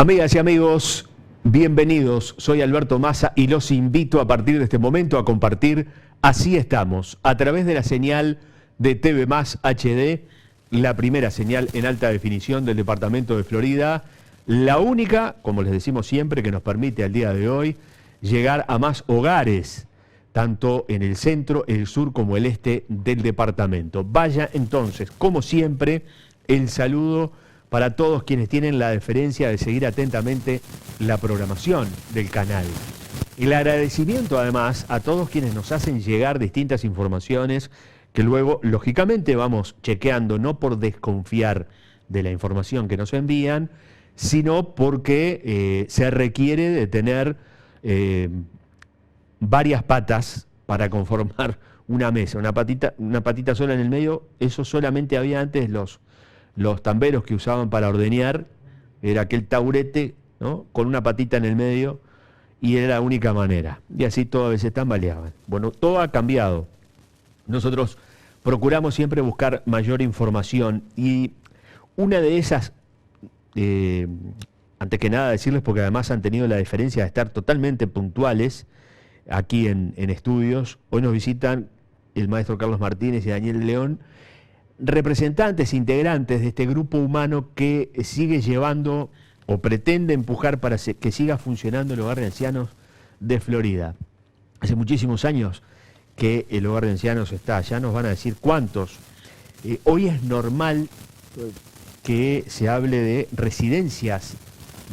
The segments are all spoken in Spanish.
Amigas y amigos, bienvenidos. Soy Alberto Massa y los invito a partir de este momento a compartir Así Estamos, a través de la señal de TV Más HD, la primera señal en alta definición del departamento de Florida, la única, como les decimos siempre, que nos permite al día de hoy llegar a más hogares, tanto en el centro, el sur como el este del departamento. Vaya entonces, como siempre, el saludo para todos quienes tienen la deferencia de seguir atentamente la programación del canal. El agradecimiento además a todos quienes nos hacen llegar distintas informaciones que luego, lógicamente, vamos chequeando, no por desconfiar de la información que nos envían, sino porque se requiere de tener varias patas para conformar una mesa. Una patita sola en el medio, eso solamente había antes los tamberos que usaban para ordeñar, era aquel taburete, ¿no?, con una patita en el medio, y era la única manera. Y así todas a veces tambaleaban. Bueno, todo ha cambiado. Nosotros procuramos siempre buscar mayor información, y una de esas, antes que nada decirles, porque además han tenido la deferencia de estar totalmente puntuales aquí en estudios. Hoy nos visitan el maestro Carlos Martínez y Daniel León, representantes, integrantes de este grupo humano que sigue llevando o pretende empujar para que siga funcionando el hogar de ancianos de Florida. Hace muchísimos años que el hogar de ancianos está, ya nos van a decir cuántos. Hoy es normal que se hable de residencias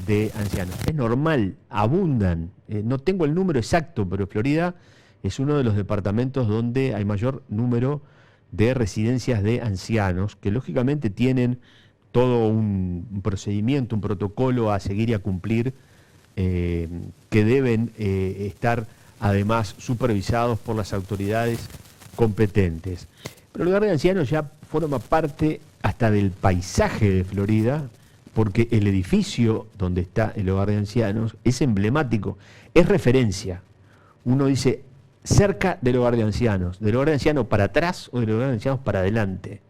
de ancianos. Es normal, abundan. No tengo el número exacto, pero Florida es uno de los departamentos donde hay mayor número de residencias de ancianos, que lógicamente tienen todo un procedimiento, un protocolo a seguir y a cumplir, que deben estar además supervisados por las autoridades competentes. Pero el hogar de ancianos ya forma parte hasta del paisaje de Florida, porque el edificio donde está el hogar de ancianos es emblemático, es referencia. Uno dice, cerca del hogar de ancianos para atrás o del hogar de ancianos para adelante.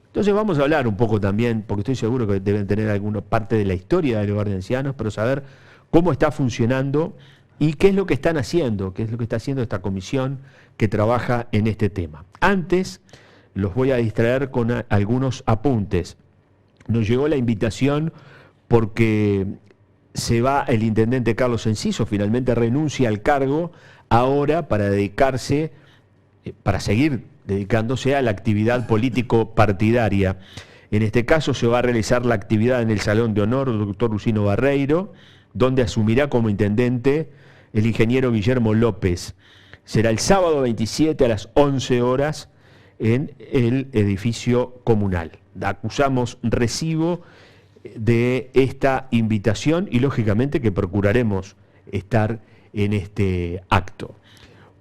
Entonces vamos a hablar un poco también, porque estoy seguro que deben tener alguna parte de la historia del hogar de ancianos, pero saber cómo está funcionando y qué es lo que están haciendo, qué es lo que está haciendo esta comisión que trabaja en este tema. Antes los voy a distraer con algunos apuntes. Nos llegó la invitación porque se va el intendente Carlos Enciso, finalmente renuncia al cargo ahora para dedicarse, para seguir dedicándose a la actividad político-partidaria. En este caso se va a realizar la actividad en el Salón de Honor del doctor Lucino Barreiro, donde asumirá como intendente el ingeniero Guillermo López. Será el sábado 27 a las 11 horas en el edificio comunal. Acusamos recibo de esta invitación y lógicamente que procuraremos estar en este acto.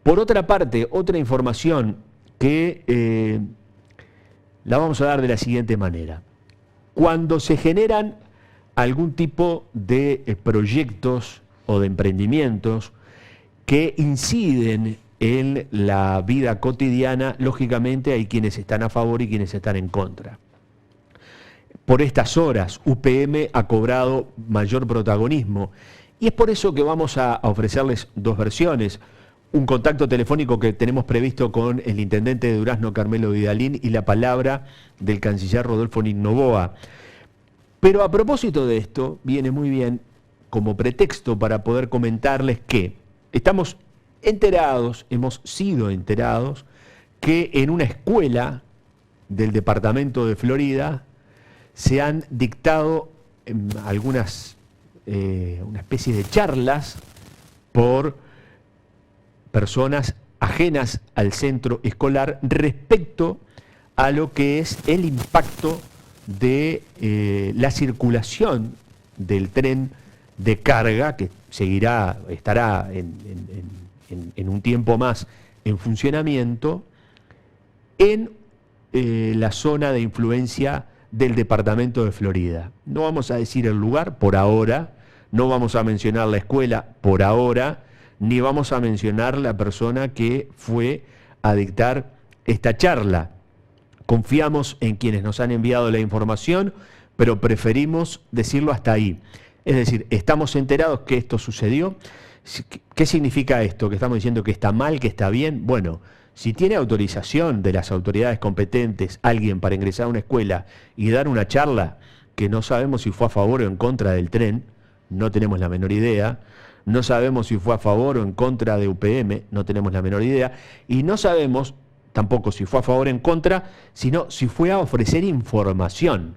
Por otra parte, otra información que la vamos a dar de la siguiente manera. Cuando se generan algún tipo de proyectos o de emprendimientos que inciden en la vida cotidiana, lógicamente hay quienes están a favor y quienes están en contra. Por estas horas, UPM ha cobrado mayor protagonismo y es por eso que vamos a ofrecerles dos versiones. Un contacto telefónico que tenemos previsto con el intendente de Durazno, Carmelo Vidalín, y la palabra del canciller Rodolfo Noboa. Pero a propósito de esto, viene muy bien como pretexto para poder comentarles que estamos enterados, hemos sido enterados, que en una escuela del departamento de Florida se han dictado una especie de charlas por personas ajenas al centro escolar respecto a lo que es el impacto de la circulación del tren de carga que estará en un tiempo más en funcionamiento en la zona de influencia del departamento de Florida. No vamos a decir el lugar por ahora, no vamos a mencionar la escuela por ahora, ni vamos a mencionar la persona que fue a dictar esta charla. Confiamos en quienes nos han enviado la información, pero preferimos decirlo hasta ahí. Es decir, estamos enterados que esto sucedió. ¿Qué significa esto? ¿Que estamos diciendo que está mal, que está bien? Bueno, si tiene autorización de las autoridades competentes alguien para ingresar a una escuela y dar una charla, que no sabemos si fue a favor o en contra del tren, no tenemos la menor idea, no sabemos si fue a favor o en contra de UPM, no tenemos la menor idea, y no sabemos tampoco si fue a favor o en contra, sino si fue a ofrecer información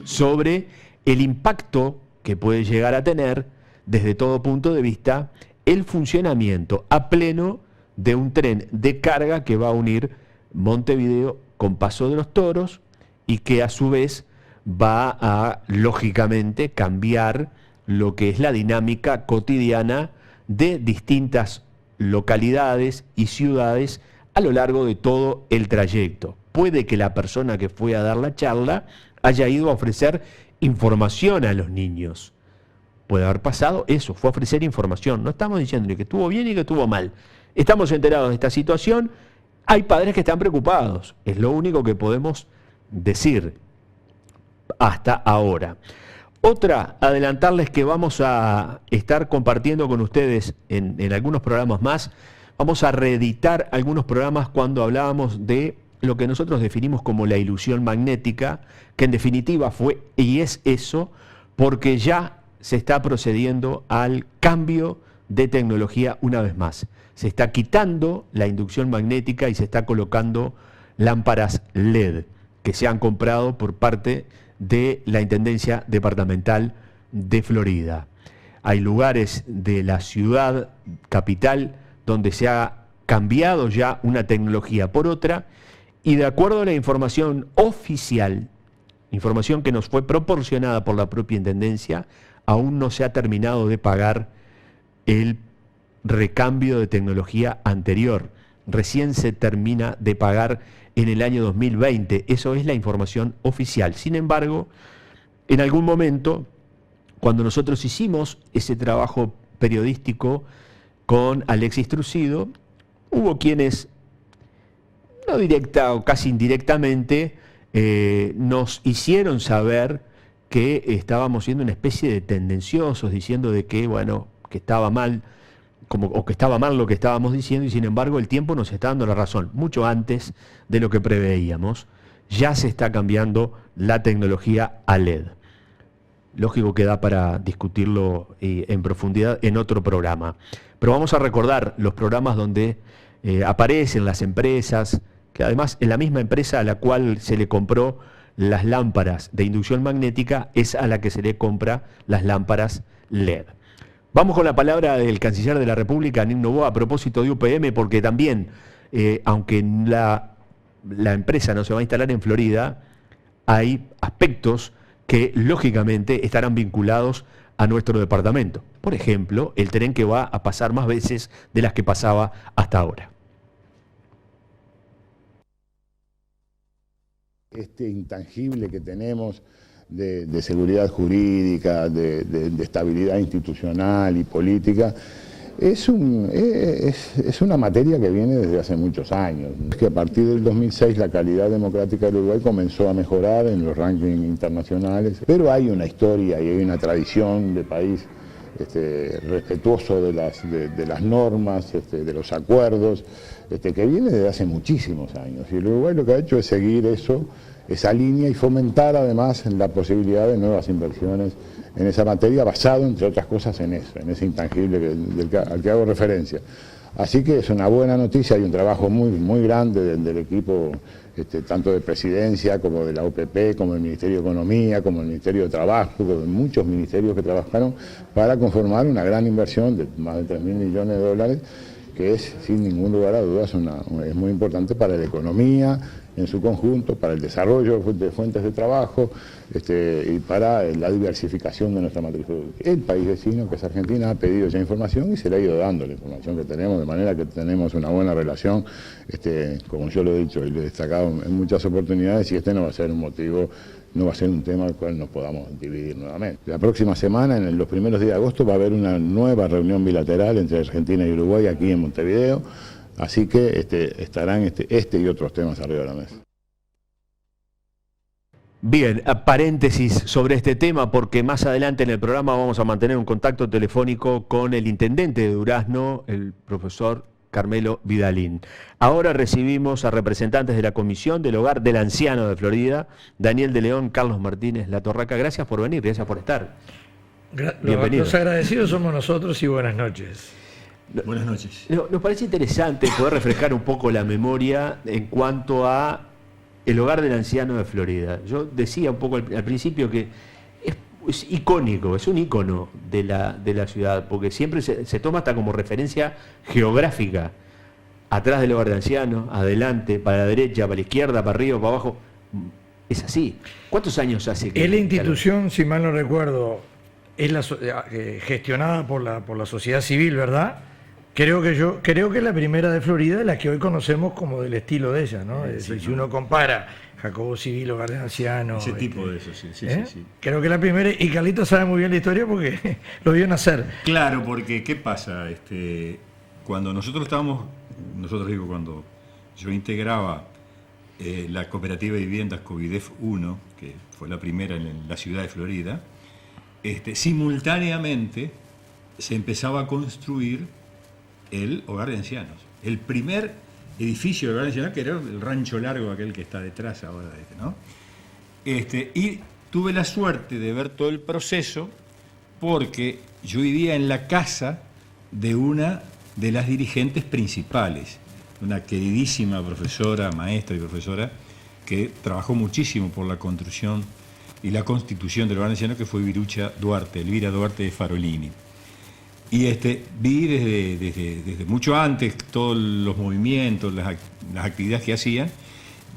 sobre el impacto que puede llegar a tener, desde todo punto de vista, el funcionamiento a pleno de un tren de carga que va a unir Montevideo con Paso de los Toros y que a su vez va a, lógicamente, cambiar lo que es la dinámica cotidiana de distintas localidades y ciudades a lo largo de todo el trayecto. Puede que la persona que fue a dar la charla haya ido a ofrecer información a los niños. Puede haber pasado eso, fue a ofrecer información. No estamos diciendo ni que estuvo bien ni que estuvo mal. Estamos enterados de esta situación. Hay padres que están preocupados. Es lo único que podemos decir hasta ahora. Otra, adelantarles que vamos a estar compartiendo con ustedes en algunos programas más. Vamos a reeditar algunos programas cuando hablábamos de lo que nosotros definimos como la ilusión magnética, que en definitiva fue y es eso, porque ya se está procediendo al cambio de tecnología una vez más. Se está quitando la inducción magnética y se está colocando lámparas LED que se han comprado por parte de la Intendencia Departamental de Florida. Hay lugares de la ciudad capital donde se ha cambiado ya una tecnología por otra y de acuerdo a la información oficial, información que nos fue proporcionada por la propia Intendencia, aún no se ha terminado de pagar el recambio de tecnología anterior. Recién se termina de pagar en el año 2020. Eso es la información oficial. Sin embargo, en algún momento, cuando nosotros hicimos ese trabajo periodístico con Alexis Trucido, hubo quienes, no directa o casi indirectamente, nos hicieron saber que estábamos siendo una especie de tendenciosos, diciendo de que, bueno, que estaba mal, o que estaba mal lo que estábamos diciendo, y sin embargo el tiempo nos está dando la razón. Mucho antes de lo que preveíamos, ya se está cambiando la tecnología a LED. Lógico que da para discutirlo en profundidad en otro programa. Pero vamos a recordar los programas donde aparecen las empresas, que además en la misma empresa a la cual se le compró las lámparas de inducción magnética es a la que se le compra las lámparas LED. Vamos con la palabra del canciller de la República, Nino Noboa, a propósito de UPM, porque también, aunque la empresa no se va a instalar en Florida, hay aspectos que lógicamente estarán vinculados a nuestro departamento. Por ejemplo, el tren que va a pasar más veces de las que pasaba hasta ahora. Este intangible que tenemos de seguridad jurídica, de estabilidad institucional y política, es una materia que viene desde hace muchos años. Es que a partir del 2006 la calidad democrática del Uruguay comenzó a mejorar en los rankings internacionales, pero hay una historia y hay una tradición de país respetuoso de las normas, de los acuerdos, que viene desde hace muchísimos años. Y el Uruguay lo que ha hecho es seguir esa línea y fomentar además la posibilidad de nuevas inversiones en esa materia, basado entre otras cosas en eso, en ese intangible al que hago referencia. Así que es una buena noticia, hay un trabajo muy grande del equipo, tanto de presidencia como de la OPP, como del Ministerio de Economía, como del Ministerio de Trabajo, como de muchos ministerios que trabajaron para conformar una gran inversión de más de 3.000 millones de dólares, que es, sin ningún lugar a dudas, es muy importante para la economía en su conjunto, para el desarrollo de fuentes de trabajo y para la diversificación de nuestra matriz productiva. El país vecino, que es Argentina, ha pedido ya información y se le ha ido dando la información que tenemos, de manera que tenemos una buena relación, como yo lo he dicho y lo he destacado en muchas oportunidades, y no va a ser un motivo, no va a ser un tema al cual nos podamos dividir nuevamente. La próxima semana, en los primeros días de agosto, va a haber una nueva reunión bilateral entre Argentina y Uruguay aquí en Montevideo, así que estarán y otros temas arriba de la mesa. Bien, paréntesis sobre este tema, porque más adelante en el programa vamos a mantener un contacto telefónico con el intendente de Durazno, el profesor Carmelo Vidalín. Ahora recibimos a representantes de la Comisión del Hogar del Anciano de Florida, Daniel de León, Carlos Martínez La Torraca. Gracias por venir, gracias por estar. Bienvenidos. Los agradecidos somos nosotros y buenas noches. Buenas noches. Nos parece interesante poder refrescar un poco la memoria en cuanto a el Hogar del Anciano de Florida. Yo decía un poco al principio que es icónico, es un ícono de la ciudad, porque siempre se toma hasta como referencia geográfica. Atrás del Hogar del Anciano, adelante, para la derecha, para la izquierda, para arriba, para abajo. Es así. ¿Cuántos años hace que...? Es la institución, si mal no recuerdo, es gestionada por la sociedad civil, ¿verdad? Creo que es la primera de Florida, la que hoy conocemos como del estilo de ella, ¿no? Es decir, si uno compara Jacobo Civil, Hogar del Anciano... Ese tipo de eso, sí. Creo que es la primera, y Carlito sabe muy bien la historia porque lo vio nacer. Claro, porque ¿qué pasa? Cuando cuando yo integraba la cooperativa de viviendas Covidef 1, que fue la primera en la ciudad de Florida, simultáneamente se empezaba a construir el Hogar de Ancianos. El primer edificio de Hogar de Ancianos, que era el Rancho Largo, aquel que está detrás ahora ¿no? Y tuve la suerte de ver todo el proceso porque yo vivía en la casa de una de las dirigentes principales, una queridísima profesora, maestra y profesora, que trabajó muchísimo por la construcción y la constitución del Hogar de Ancianos, que fue Elvira Duarte de Farolini. Y vi desde mucho antes todos los movimientos, las actividades que hacían,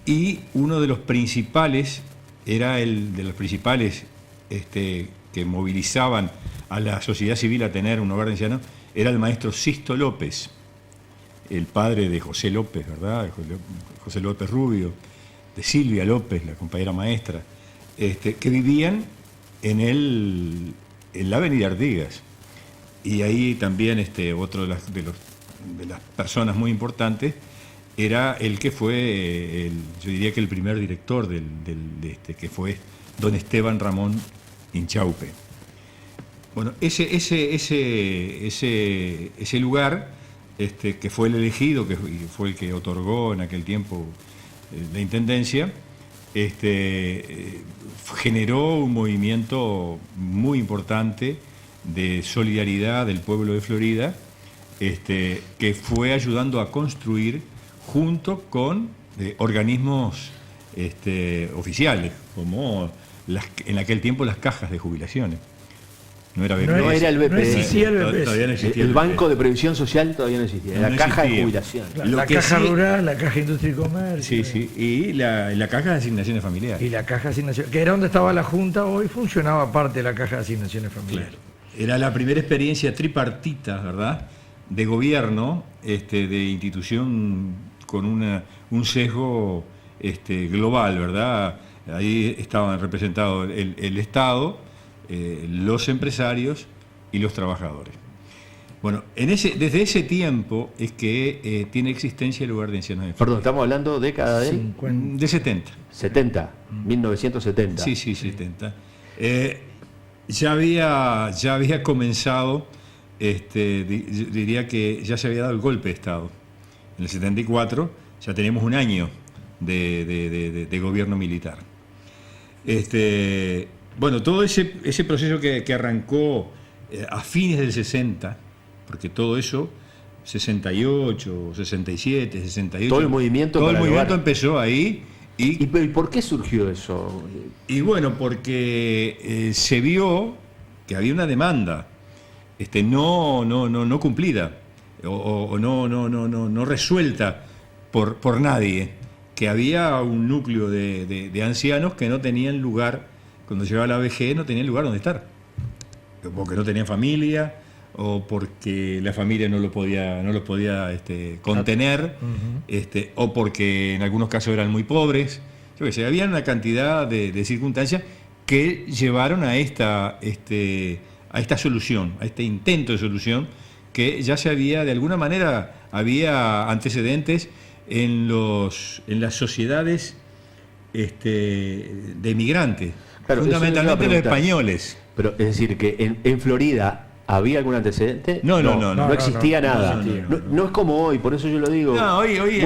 y uno de los principales, que movilizaban a la sociedad civil a tener un hogar de ancianos, era el maestro Sisto López, el padre de José López, ¿verdad? José López Rubio, de Silvia López, la compañera maestra, que vivían en la avenida Artigas. Y ahí también otro de las personas muy importantes era el que fue, yo diría que el primer director que fue don Esteban Ramón Inchaupe. Bueno, ese lugar, que fue el elegido, que fue el que otorgó en aquel tiempo la intendencia, generó un movimiento muy importante de solidaridad del pueblo de Florida, que fue ayudando a construir junto con organismos oficiales, como en aquel tiempo las cajas de jubilaciones. No era BPS. No era el BPS. No existía el BPS. Todavía no existía El Banco de Previsión Social todavía no existía. Era la caja de jubilación. La caja rural, la caja industria y comercio. Sí. Y la caja de asignaciones familiares. Y la caja de asignaciones, que era donde estaba la Junta, hoy funcionaba parte de la caja de asignaciones familiares. Claro. Era la primera experiencia tripartita, ¿verdad?, de gobierno, de institución con un sesgo global, ¿verdad? Ahí estaban representados el Estado, los empresarios y los trabajadores. Bueno, desde ese tiempo es que tiene existencia el Hogar de Ancianos de Florida. Perdón, estamos hablando década de 70. 70, 1970. Sí, 70. Ya había comenzado, diría que ya se había dado el golpe de Estado. En el 74 ya tenemos un año de gobierno militar. Bueno, todo ese proceso que arrancó a fines del 60, porque todo eso, 68, 67, 68... Todo el movimiento empezó ahí. ¿Y por qué surgió eso? Y bueno, porque se vio que había una demanda no cumplida o no resuelta por nadie, que había un núcleo de ancianos que no tenían lugar, cuando llegaba la vejez no tenían lugar donde estar, porque no tenían familia o porque la familia no los podía contener, o porque en algunos casos eran muy pobres. Yo qué sé, había una cantidad de circunstancias que llevaron a esta solución, a este intento de solución, que ya de alguna manera había antecedentes en las sociedades de migrantes, Claro, eso fundamentalmente le iba a los preguntar. españoles. Pero es decir, que en Florida ¿había algún antecedente? No. No existía nada. no. No es como hoy, por eso yo lo digo. No, hoy, Hoy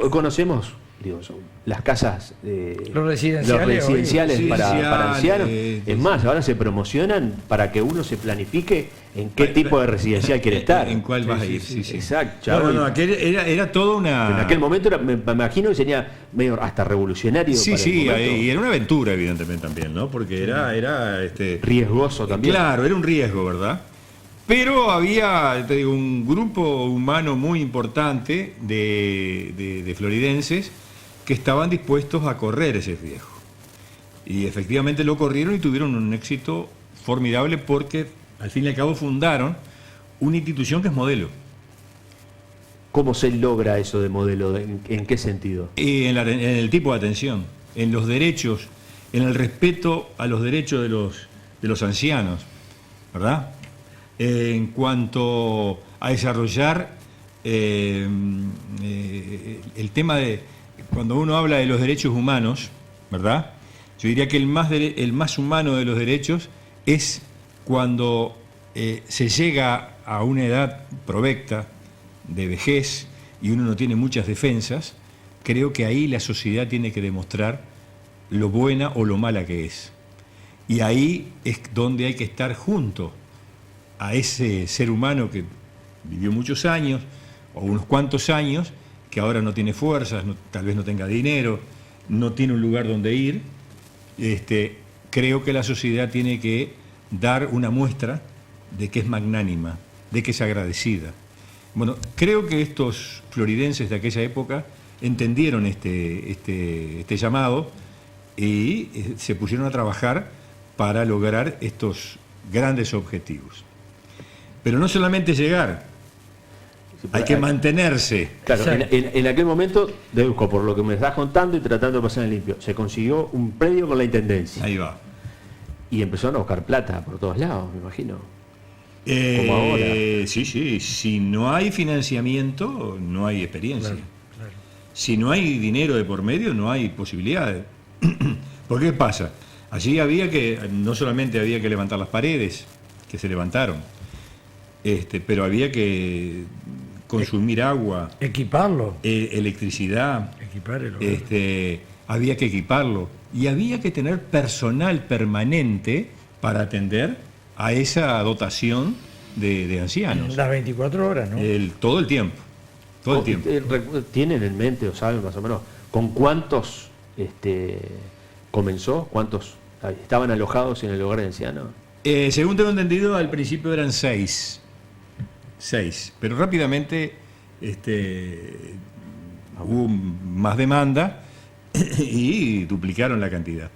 conocemos, digo, las casas, Los residenciales hoy. para ancianos. Residenciales, Es más, ahora se promocionan para que uno se planifique en qué tipo de residencial quiere estar. ¿En cuál vas a ir? sí. Sí. Exacto. No, aquel era toda una... En aquel momento me imagino que sería medio hasta revolucionario. Sí, para el momento. y era una aventura, evidentemente, también, ¿no? Porque era Riesgoso también. Claro, era un riesgo, ¿verdad? Pero había, te digo, un grupo humano muy importante de floridenses que estaban dispuestos a correr ese riesgo. Y efectivamente lo corrieron y tuvieron un éxito formidable porque, al fin y al cabo, fundaron una institución que es modelo. ¿Cómo se logra eso de modelo? ¿En qué sentido? En el tipo de atención, en los derechos, en el respeto a los derechos de los ancianos, ¿verdad? En cuanto a desarrollar el tema de, cuando uno habla de los derechos humanos, ¿verdad? Yo diría que el más humano de los derechos es cuando se llega a una edad provecta, de vejez, y uno no tiene muchas defensas. Creo que ahí la sociedad tiene que demostrar lo buena o lo mala que es. Y ahí es donde hay que estar junto a ese ser humano que vivió muchos años, o unos cuantos años, que ahora no tiene fuerzas, tal vez no tenga dinero, no tiene un lugar donde ir. Creo que la sociedad tiene que dar una muestra de que es magnánima, de que es agradecida. Bueno, creo que estos floridenses de aquella época entendieron este llamado y se pusieron a trabajar para lograr estos grandes objetivos. Pero no solamente llegar, hay que mantenerse. Claro, en aquel momento, deduzco por lo que me estás contando y tratando de pasar en limpio, se consiguió un predio con la intendencia. Ahí va. Y empezaron a buscar plata por todos lados, me imagino. Como ahora. Sí. Si no hay financiamiento, no hay experiencia. Claro. Si no hay dinero de por medio, no hay posibilidades. ¿Por qué pasa? Allí no solamente había que levantar las paredes, que se levantaron, pero había que consumir agua, Equiparlo. electricidad, Equipar el hogar. había que equiparlo y había que tener personal permanente para atender a esa dotación de ancianos. Las 24 horas, ¿no? Todo el tiempo. Todo el tiempo. ¿Tienen en mente o saben más o menos con cuántos comenzó? ¿Cuántos estaban alojados en el hogar de ancianos? Según tengo entendido, al principio eran 6. Pero rápidamente hubo más demanda y duplicaron la cantidad.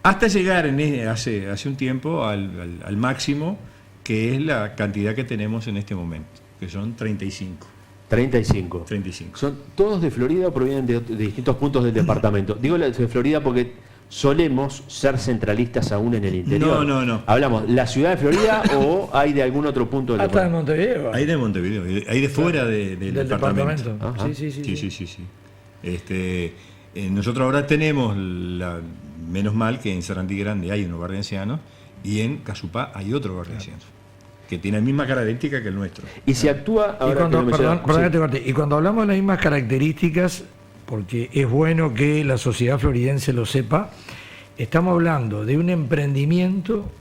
Hasta llegar hace un tiempo al máximo, que es la cantidad que tenemos en este momento, que son 35. 35. ¿Son todos de Florida o provienen de distintos puntos del departamento? Digo de Florida porque solemos ser centralistas aún en el interior. No. ¿Hablamos la ciudad de Florida o hay de algún otro punto del Hasta de departamento? Montevideo. Hay de Montevideo, hay de fuera del departamento. Ajá. Sí. Nosotros ahora tenemos, menos mal que en Sarandí Grande hay un hogar de ancianos y en Casupá hay otro hogar de ancianos, que tiene la misma característica que el nuestro. Y se actúa Y ahora cuando, que lo mencionas- perdón que sí. te corte. Y cuando hablamos de las mismas características, porque es bueno que la sociedad floridense lo sepa, estamos hablando de un emprendimiento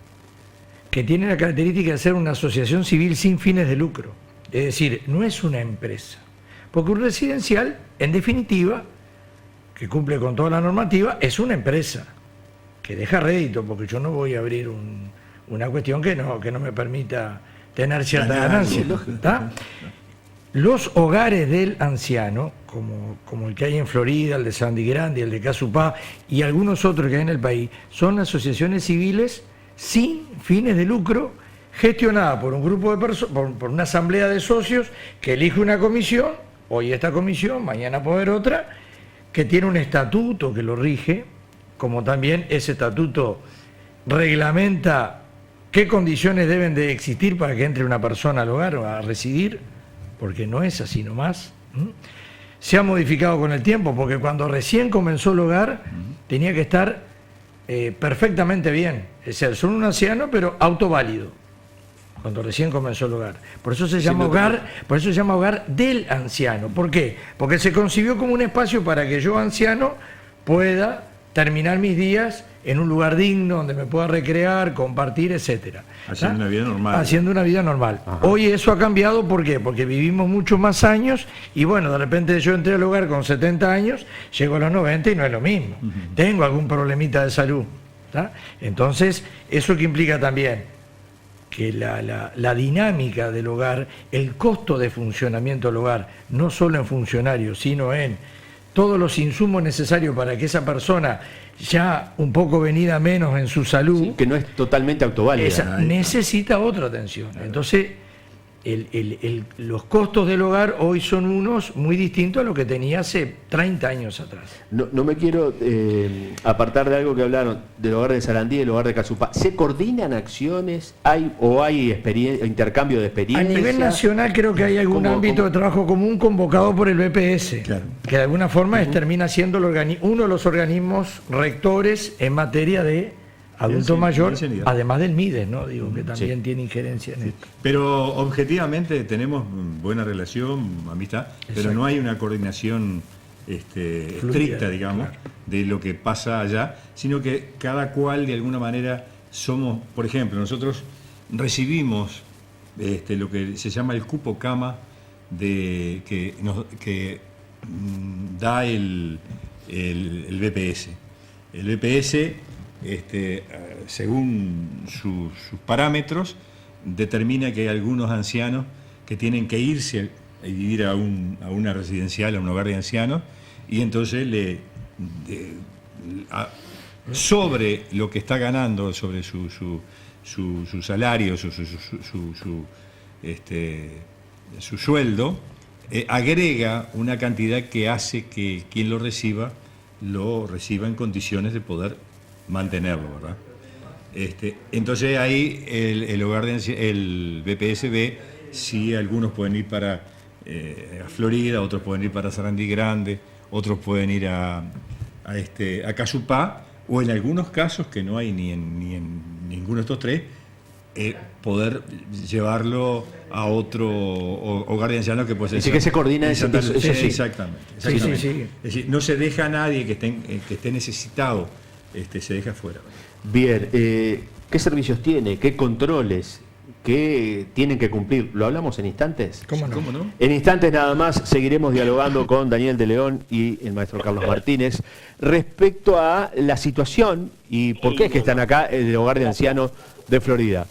que tiene la característica de ser una asociación civil sin fines de lucro. Es decir, no es una empresa. Porque un residencial, en definitiva, que cumple con toda la normativa, es una empresa que deja rédito, porque yo no voy a abrir una cuestión que no me permita tener cierta ganancia. ¿Está? Los hogares del anciano, como el que hay en Florida, el de Sandy Grande, el de Casupá y algunos otros que hay en el país, son asociaciones civiles sin fines de lucro, gestionadas por un grupo de personas, por una asamblea de socios que elige una comisión, hoy esta comisión, mañana puede haber otra, que tiene un estatuto que lo rige, como también ese estatuto reglamenta qué condiciones deben de existir para que entre una persona al hogar o a residir, porque no es así nomás. se ha modificado con el tiempo, porque cuando recién comenzó el hogar tenía que estar perfectamente bien. Es decir, son un anciano, pero autoválido. Cuando recién comenzó el hogar. Por eso se llama hogar del anciano. ¿Por qué? Porque se concibió como un espacio para que yo, anciano, pueda terminar mis días en un lugar digno, donde me pueda recrear, compartir, etcétera. Haciendo una vida normal. Haciendo una vida normal. Ajá. Hoy eso ha cambiado, ¿por qué? Porque vivimos muchos más años y bueno, de repente yo entré al hogar con 70 años, llego a los 90 y no es lo mismo. Tengo algún problemita de salud. ¿Tá? Entonces, eso que implica también que la dinámica del hogar, el costo de funcionamiento del hogar, no solo en funcionarios, sino en todos los insumos necesarios para que esa persona, ya un poco venida menos en su salud, sí, que no es totalmente autoválida, necesita otra atención. Entonces, los costos del hogar hoy son unos muy distintos a lo que tenía hace 30 años atrás. No me quiero apartar de algo que hablaron del hogar de Sarandí y del hogar de Casupá. ¿Se coordinan acciones? ¿Hay intercambio de experiencias? A nivel nacional creo que hay algún ámbito de trabajo común convocado por el BPS, claro, que de alguna forma termina siendo uno de los organismos rectores en materia de adulto mayor, además del MIDES, ¿no? Digo, que también tiene injerencia en esto. Pero objetivamente tenemos buena relación, amistad, pero no hay una coordinación estricta, digamos, claro, de lo que pasa allá, sino que cada cual de alguna manera somos, por ejemplo, nosotros recibimos lo que se llama el cupo cama que da el BPS. El BPS, según sus parámetros, determina que hay algunos ancianos que tienen que irse a vivir a una residencial, a un hogar de ancianos, y entonces sobre lo que está ganando, sobre su salario, su sueldo, agrega una cantidad que hace que quien lo reciba en condiciones de poder mantenerlo, ¿verdad? Entonces ahí el BPS ve si algunos pueden ir para Florida, otros pueden ir para Sarandí Grande, otros pueden ir a Casupá, o en algunos casos que no hay ni en ninguno de estos tres, poder llevarlo a otro hogar de ancianos que puede ser. Así que se coordina eso sí. Exactamente. Sí. Es decir, no se deja a nadie que esté necesitado, se deja fuera. Bien, ¿qué servicios tiene? ¿Qué controles? ¿Qué tienen que cumplir? ¿Lo hablamos en instantes? ¿Cómo no? En instantes nada más seguiremos dialogando con Daniel de León y el maestro Carlos Martínez respecto a la situación y por qué es que están acá en el hogar de ancianos de Florida.